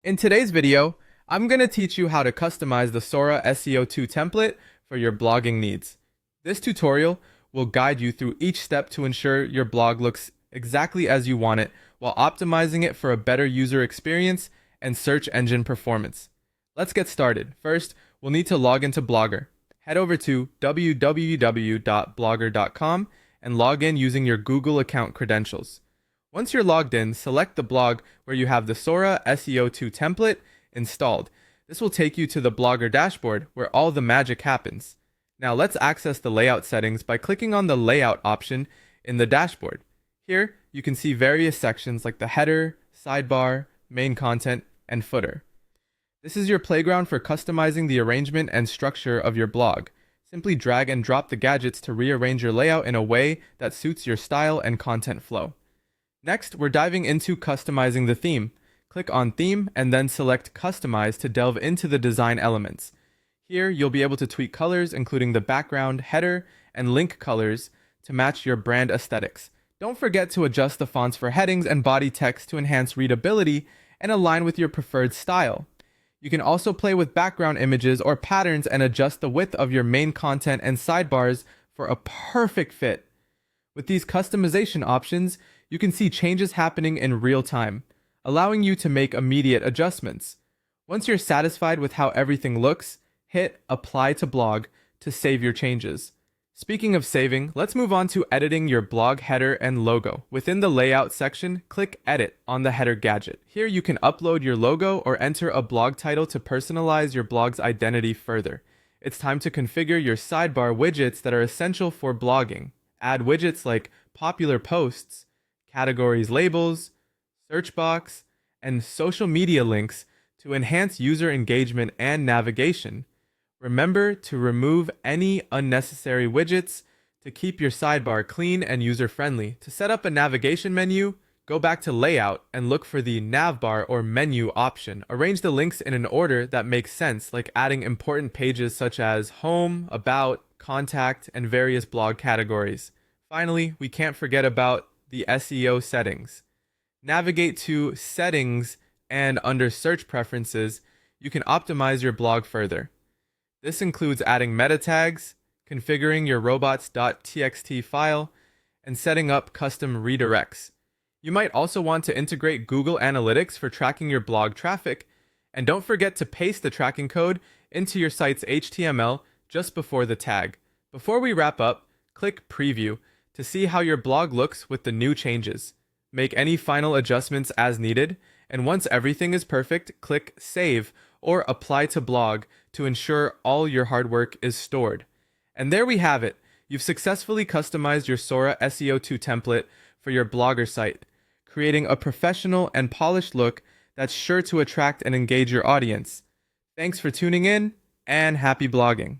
In today's video, I'm going to teach you how to customize the Sora SEO 2 template for your blogging needs. This tutorial will guide you through each step to ensure your blog looks exactly as you want it while optimizing it for a better user experience and search engine performance. Let's get started. First, we'll need to log into Blogger. Head over to www.blogger.com and log in using your Google account credentials. Once you're logged in, select the blog where you have the Sora SEO 2 template installed. This will take you to the Blogger dashboard where all the magic happens. Now let's access the layout settings by clicking on the layout option in the dashboard. Here, you can see various sections like the header, sidebar, main content, and footer. This is your playground for customizing the arrangement and structure of your blog. Simply drag and drop the gadgets to rearrange your layout in a way that suits your style and content flow. Next, we're diving into customizing the theme. Click on Theme and then select Customize to delve into the design elements. Here, you'll be able to tweak colors, including the background, header, and link colors to match your brand aesthetics. Don't forget to adjust the fonts for headings and body text to enhance readability and align with your preferred style. You can also play with background images or patterns and adjust the width of your main content and sidebars for a perfect fit. With these customization options, you can see changes happening in real time, allowing you to make immediate adjustments. Once you're satisfied with how everything looks, hit Apply to Blog to save your changes. Speaking of saving, let's move on to editing your blog header and logo. Within the Layout section, click Edit on the header gadget. Here you can upload your logo or enter a blog title to personalize your blog's identity further. It's time to configure your sidebar widgets that are essential for blogging. Add widgets like popular posts, categories labels, search box, and social media links to enhance user engagement and navigation. Remember to remove any unnecessary widgets to keep your sidebar clean and user-friendly. To set up a navigation menu, go back to Layout and look for the Navbar or Menu option. Arrange the links in an order that makes sense, like adding important pages such as Home, About, Contact, and various blog categories. Finally, we can't forget about the SEO settings. Navigate to Settings and under Search Preferences, you can optimize your blog further. This includes adding meta tags, configuring your robots.txt file, and setting up custom redirects. You might also want to integrate Google Analytics for tracking your blog traffic, and don't forget to paste the tracking code into your site's HTML just before the tag. Before we wrap up, click Preview to see how your blog looks with the new changes. Make any final adjustments as needed, and once everything is perfect, click Save or Apply to Blog to ensure all your hard work is stored. And there we have it. You've successfully customized your Sora SEO 2 template for your Blogger site, creating a professional and polished look that's sure to attract and engage your audience. Thanks for tuning in, and happy blogging.